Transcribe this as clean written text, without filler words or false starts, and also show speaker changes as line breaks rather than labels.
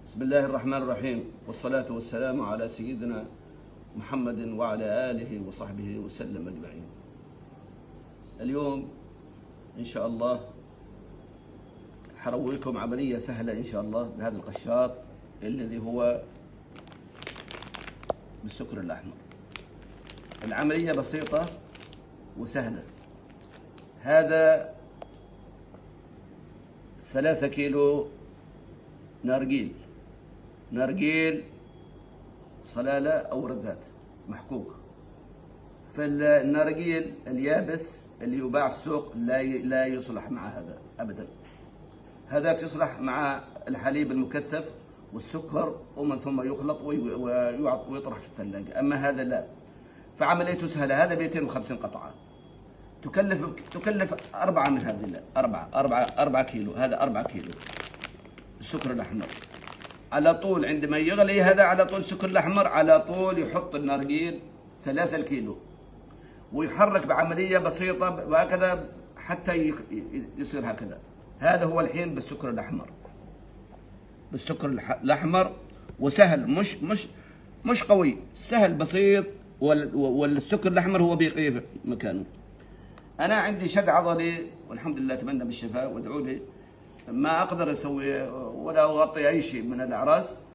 بسم الله الرحمن الرحيم، والصلاة والسلام على سيدنا محمد وعلى آله وصحبه وسلم أجمعين. اليوم إن شاء الله حرويكم عملية سهلة إن شاء الله بهذا القشاط الذي هو بالسكر الأحمر. العملية بسيطة وسهلة. هذا 3 كيلو نرجيل صلالة أو رزات محكوك. فالنرجيل اليابس اللي يباع في السوق لا يصلح مع هذا أبدا. هذاك يصلح مع الحليب المكثف والسكر ومن ثم يخلط ويطرح في الثلاجة. أما هذا لا. فعمليته سهلة. هذا 250 قطعة تكلف 4 من هذه. لا 4 كيلو. هذا 4 كيلو السكر الأحمر. على طول عندما يغلي هذا على طول السكر الأحمر على طول يحط النرجيل 3 الكيلو ويحرك بعملية بسيطة وهكذا حتى يصير هكذا. هذا هو الحين بالسكر الأحمر وسهل، مش قوي، سهل بسيط. والسكر الأحمر هو بيقي في مكانه. أنا عندي شق عضلي والحمد لله أتمنى بالشفاء وادعوا لي. ما أقدر أسوي ولا أغطي أي شيء من الأعراس.